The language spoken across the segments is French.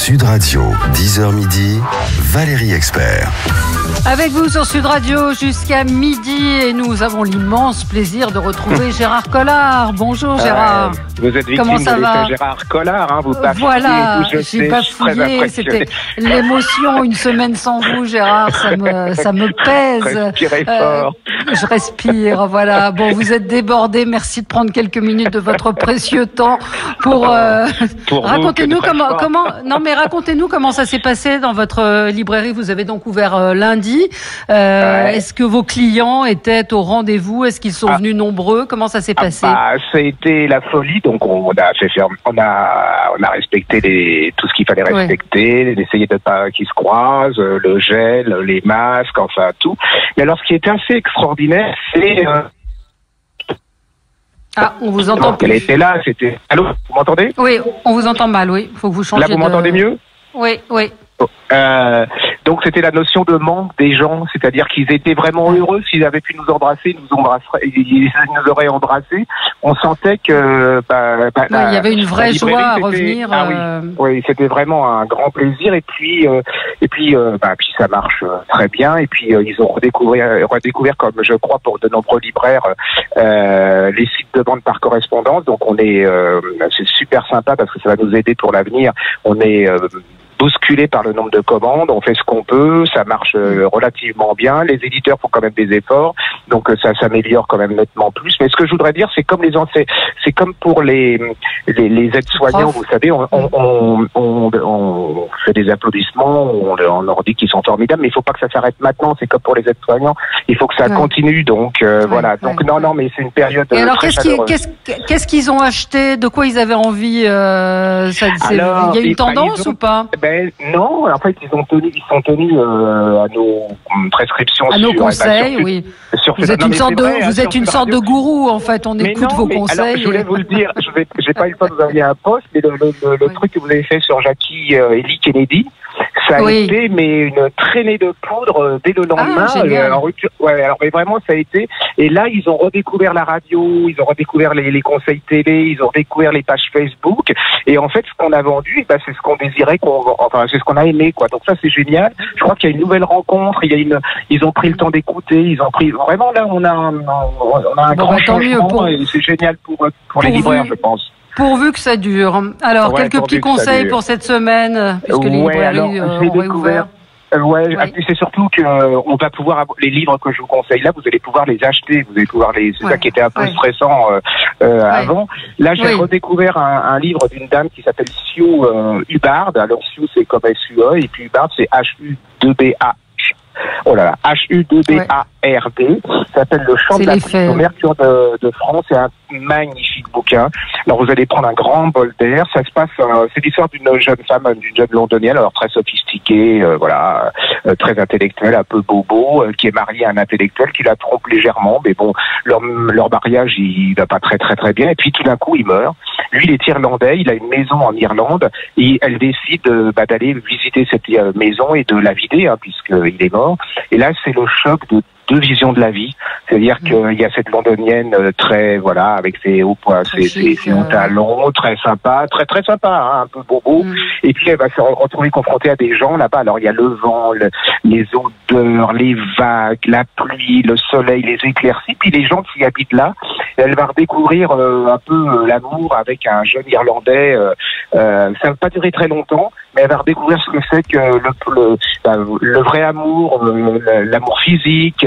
Sud Radio, 10h midi, Valérie Expert. Avec vous sur Sud Radio jusqu'à midi et nous avons l'immense plaisir de retrouver Gérard Collard. Bonjour Gérard. Vous êtes victime de l'effet Gérard Collard, hein, vous bafouillez. Voilà, j'ai bafouillé, c'était l'émotion, une semaine sans vous Gérard, ça me pèse. Respirez fort. Je respire, voilà. Bon, vous êtes débordé, merci de prendre quelques minutes de votre précieux temps pour racontez-nous racontez-nous comment ça s'est passé dans votre librairie. Vous avez donc ouvert lundi. Est-ce que vos clients étaient au rendez-vous? Est-ce qu'ils sont venus nombreux? Comment ça s'est passé? Ça a été la folie. Donc on a respecté tout ce qu'il fallait respecter, d'essayer de pas qu'ils se croisent, le gel, les masques, enfin tout. Mais alors ce qui était assez extraordinaire, c'est on vous entend plus. Elle était là, c'était. Allô, vous m'entendez? Oui, on vous entend mal. Oui, faut que vous changiez. Là, vous m'entendez mieux? Oui. Donc c'était la notion de manque des gens, c'est-à-dire qu'ils étaient vraiment heureux s'ils avaient pu nous embrasser, ils nous auraient embrassés. On sentait que il y avait une vraie joie à revenir. Oui, c'était vraiment un grand plaisir. Et puis ça marche très bien. Et puis ils ont redécouvert, comme je crois pour de nombreux libraires, les sites de vente par correspondance. Donc c'est super sympa parce que ça va nous aider pour l'avenir. On est bousculé par le nombre de commandes, on fait ce qu'on peut, ça marche relativement bien, les éditeurs font quand même des efforts, donc ça s'améliore quand même nettement plus. Mais ce que je voudrais dire, c'est comme c'est comme pour les aides-soignants, vous savez, on fait des applaudissements, on leur dit qu'ils sont formidables, mais il faut pas que ça s'arrête maintenant. C'est comme pour les aides-soignants, il faut que ça continue. Donc voilà. Donc non, mais c'est une période. Et alors qu'est-ce qu'ils ont acheté? De quoi ils avaient envie? Il y a une tendance ou pas? Non, en fait, ils sont tenus à nos prescriptions. À nos conseils, oui. Vous êtes une sorte de gourou, en fait. On écoute vos conseils. Alors, je voulais vous le dire, j'ai pas eu le temps de vous envoyer un post, mais le truc que vous avez fait sur Jackie Lee Kennedy, ça a été une traînée de poudre dès le lendemain. Mais vraiment, ça a été. Et là, ils ont redécouvert la radio, ils ont redécouvert les conseils télé, ils ont découvert les pages Facebook. Et en fait, ce qu'on a vendu, c'est ce qu'on désirait, c'est ce qu'on a aimé, quoi. Donc ça, c'est génial. Je crois qu'il y a une nouvelle rencontre. Ils ont pris le temps d'écouter. Ils ont pris vraiment là, on a un grand changement. Et c'est génial pour les libraires, je pense. Pourvu que ça dure. Alors, quelques petits conseils pour cette semaine, puisque les librairies ont réouvert. Puis c'est surtout qu'on va pouvoir les livres que je vous conseille là, vous allez pouvoir les acheter, vous allez pouvoir c'est ça qui était un peu stressant avant. Là, j'ai redécouvert un livre d'une dame qui s'appelle Sue Hubbard. Alors Sue c'est comme S-U-E et puis Hubbard c'est H-U-2-B-A. Oh là là, H-U-2-B-A-R-D. Ça s'appelle Le Chant de la Petite Mercure de France. C'est un magnifique bouquin. Alors vous allez prendre un grand bol d'air. Ça se passe, c'est l'histoire d'une jeune femme, d'une jeune londonienne, alors très sophistiquée, très intellectuelle, un peu bobo, qui est mariée à un intellectuel qui la trompe légèrement. Mais bon, leur mariage, il va pas très très très bien. Et puis tout d'un coup, il meurt. Lui, il est irlandais. Il a une maison en Irlande et elle décide d'aller visiter cette maison et de la vider, puisqu'il est mort. Et là, c'est le choc de deux visions de la vie. C'est-à-dire qu'il y a cette londonienne très, avec ses hauts points, ses hauts talons, très sympa, très très sympa, un peu bobo. Et puis elle va se retrouver confrontée à des gens là-bas. Alors il y a le vent, les odeurs, les vagues, la pluie, le soleil, les éclaircies. Puis les gens qui habitent là, elle va redécouvrir un peu l'amour avec un jeune Irlandais. Ça ne va pas durer très longtemps, mais elle va redécouvrir ce que c'est que le vrai amour, l'amour physique.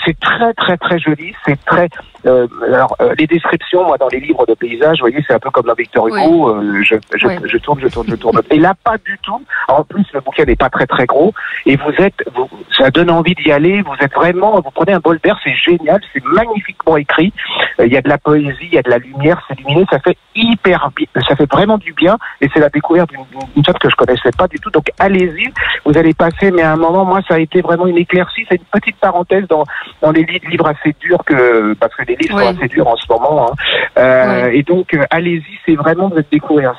C'est très très très joli. C'est très. Les descriptions, moi, dans les livres de paysages, vous voyez, c'est un peu comme dans Victor Hugo. Je tourne. Et là, pas du tout. En plus, le bouquin n'est pas très très gros. Et ça donne envie d'y aller. Vous prenez un bol d'air, c'est génial, c'est magnifiquement écrit. Il y a de la poésie, il y a de la lumière, c'est lumineux, ça fait ça fait vraiment du bien. Et c'est la découverte d'une femme que je connaissais pas du tout. Donc allez-y, vous allez passer. Mais à un moment, moi, ça a été vraiment une éclaircie. C'est une petite parenthèse dans les livres assez durs parce que les livres sont assez durs en ce moment. Et donc allez-y, c'est vraiment de découvrir.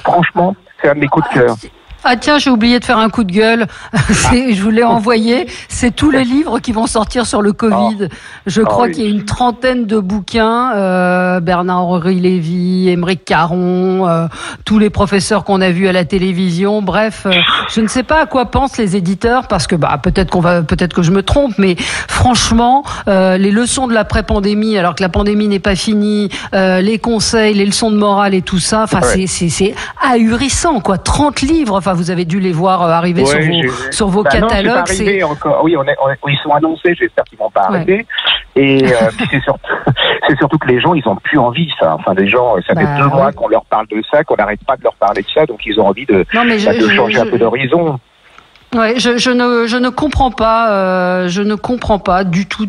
Franchement, c'est un de mes coups de cœur. Ah tiens, j'ai oublié de faire un coup de gueule. Je vous l'ai envoyé. C'est tous les livres qui vont sortir sur le Covid. Je crois qu'il y a une trentaine de bouquins. Bernard-Henri Lévy, Émeric Caron, tous les professeurs qu'on a vus à la télévision. Bref, je ne sais pas à quoi pensent les éditeurs parce que peut-être que je me trompe, mais franchement, les leçons de l'après-pandémie, alors que la pandémie n'est pas finie, les conseils, les leçons de morale et tout ça, enfin c'est ahurissant quoi. 30 livres. Enfin, vous avez dû les voir arriver sur vos catalogues. Non, c'est pas arrivé encore. Oui, ils sont annoncés. J'espère qu'ils vont pas arrêter. Et c'est surtout que les gens, ils ont plus envie ça. Enfin, les gens, ça fait 2 mois qu'on leur parle de ça, qu'on n'arrête pas de leur parler de ça, donc ils ont envie de changer un peu d'horizon. Ouais, je ne comprends pas, du tout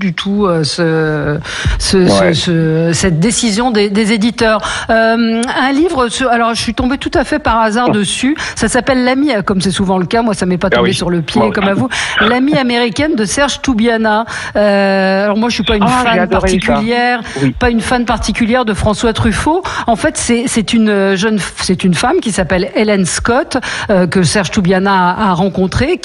cette décision des éditeurs. Un livre, alors je suis tombée tout à fait par hasard dessus. Ça s'appelle L'Amie, comme c'est souvent le cas. Moi, ça m'est pas tombé sur le pied comme à vous. L'Amie américaine de Serge Toubiana. Alors moi, je suis pas une fan particulière, de François Truffaut. En fait, c'est une femme qui s'appelle Hélène Scott que Serge Toubiana a rencontrée. C'est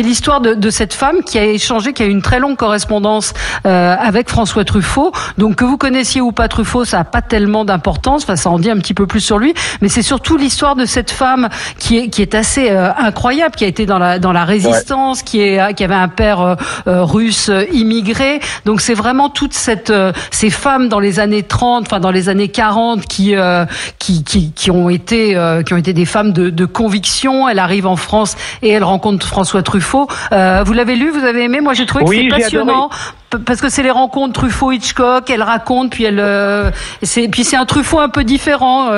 l'histoire de cette femme qui a échangé, qui a eu une très longue correspondance avec François Truffaut. Donc que vous connaissiez ou pas Truffaut, ça a pas tellement d'importance. Enfin, ça en dit un petit peu plus sur lui, mais c'est surtout l'histoire de cette femme qui est assez incroyable, qui a été dans la résistance, qui avait un père russe immigré. Donc c'est vraiment toutes ces femmes dans les années 30, enfin dans les années 40 qui ont été des femmes de conviction. Elle arrive en France et elle rencontre François Truffaut. Vous l'avez lu, vous avez aimé? Moi, j'ai trouvé que c'est passionnant. Parce que c'est les rencontres Truffaut-Hitchcock, elle raconte, puis c'est un Truffaut un peu différent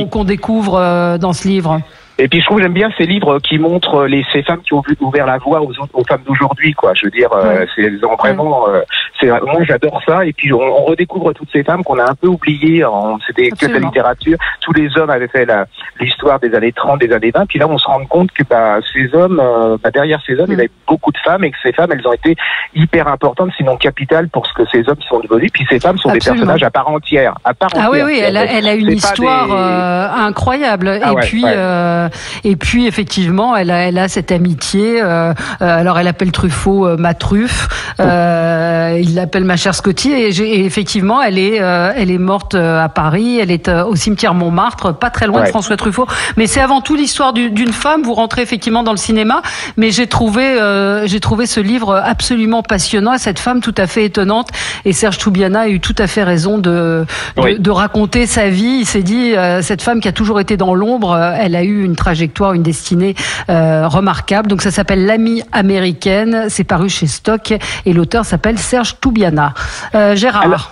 qu'on découvre dans ce livre. Et puis je trouve j'aime bien ces livres qui montrent ces femmes qui ont ouvert la voie aux femmes d'aujourd'hui, quoi. Je veux dire, elles ont vraiment. Moi j'adore ça. Et puis on redécouvre toutes ces femmes qu'on a un peu oubliées. C'était que de la littérature. Tous les hommes avaient fait l'histoire des années 30, des années 20. Puis là on se rend compte que ces hommes, derrière ces hommes, il y avait beaucoup de femmes et que ces femmes, elles ont été hyper importantes, sinon capitales pour ce que ces hommes sont devenus. Puis ces femmes sont des personnages à part entière. Ah oui, elle a une histoire incroyable. Et puis effectivement, elle a cette amitié. Alors elle appelle Truffaut ma truffe. Il l'appelle ma chère Scotty. Et effectivement, elle est morte à Paris. Elle est au cimetière Montmartre, pas très loin de François Truffaut. Mais c'est avant tout l'histoire d'une femme. Vous rentrez effectivement dans le cinéma, mais j'ai trouvé ce livre absolument passionnant. Cette femme tout à fait étonnante. Et Serge Toubiana a eu tout à fait raison de raconter sa vie. Il s'est dit cette femme qui a toujours été dans l'ombre, elle a eu une trajectoire, une destinée remarquable. Donc ça s'appelle L'Amie américaine, c'est paru chez Stock et l'auteur s'appelle Serge Toubiana. Gérard.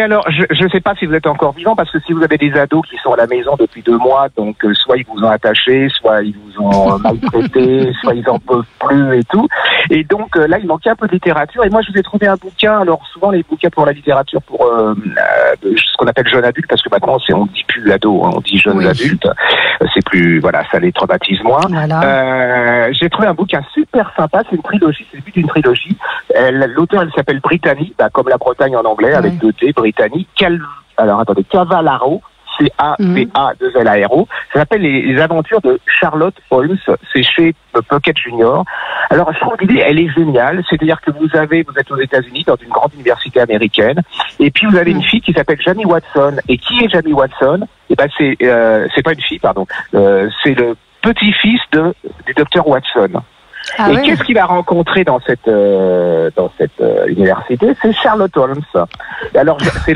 Alors je sais pas si vous êtes encore vivant, parce que si vous avez des ados qui sont à la maison depuis 2 mois, donc soit ils vous ont attaché, soit ils vous ont maltraité, soit ils en peuvent plus et tout. Et donc là, il manquait un peu de littérature. Et moi, je vous ai trouvé un bouquin. Alors souvent, les bouquins pour la littérature, pour ce qu'on appelle jeune adulte, parce que maintenant, on dit plus ado, on dit jeunes adultes. C'est plus, ça les traumatise moins. Voilà. J'ai trouvé un bouquin super sympa. C'est une trilogie. C'est le but d'une trilogie. L'auteur, elle s'appelle Brittany, comme la Bretagne en anglais, avec 2 T, Brittany. Cavallaro. Cavallaro. Ça s'appelle les aventures de Sherlock Holmes. C'est chez Pocket Junior. Alors, je trouve l'idée, elle est géniale. C'est-à-dire que vous êtes aux États-Unis, dans une grande université américaine, et puis vous avez une fille qui s'appelle Jamie Watson. Et qui est Jamie Watson? C'est pas une fille, pardon. C'est le petit-fils du docteur Watson. Et qu'est-ce qu'il a rencontré dans cette université? C'est Sherlock Holmes. Et alors c'est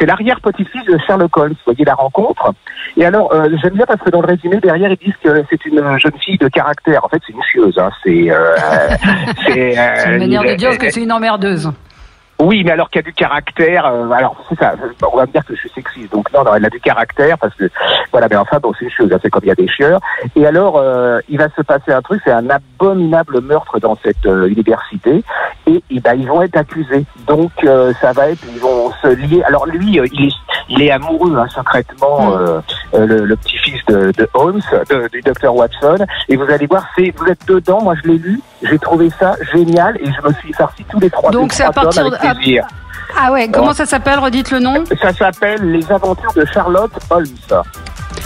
l'arrière-petit-fils de Sherlock Holmes. Vous voyez la rencontre. Et alors j'aime bien parce que dans le résumé derrière ils disent que c'est une jeune fille de caractère. En fait c'est une chieuse. C'est une manière de dire que c'est une emmerdeuse. Oui, mais alors qu'il y a du caractère, alors c'est ça, on va me dire que je suis sexiste, donc non, elle a du caractère, parce que, mais enfin, c'est une chose, c'est comme il y a des chieurs. Et alors, il va se passer un truc, c'est un abominable meurtre dans cette université, et ils vont être accusés. Donc, ça va être, ils vont se lier. Alors lui, il est amoureux, secrètement, le petit-fils de Holmes, du docteur Watson, et vous allez voir, vous êtes dedans, moi je l'ai lu, j'ai trouvé ça génial, et je me suis farci tous les 3. Donc c'est à partir de... Ah ouais, comment ça s'appelle? Redites le nom. Ça s'appelle Les Aventures de Sherlock Holmes.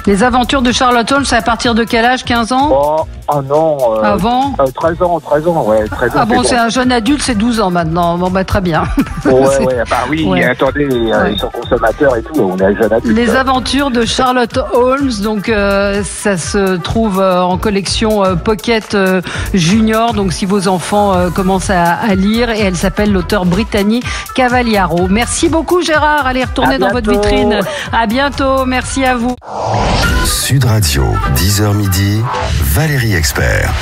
Les aventures de Sherlock Holmes, c'est à partir de quel âge? 15 ans? Oh non. Avant 13 ans, ouais. 13 ans, ah bon, c'est un jeune adulte, c'est 12 ans maintenant. Bon, bah très bien. Ouais, bah oui, attendez, ils sont consommateurs et tout, on est un jeune adulte. Les aventures de Sherlock Holmes, donc ça se trouve en collection Pocket Junior, donc si vos enfants commencent à lire, et elle s'appelle l'auteur britannique Cavaliaro. Merci beaucoup Gérard, allez retourner dans votre vitrine. À bientôt, merci à vous. Sud Radio, 10h midi, Valérie Expert.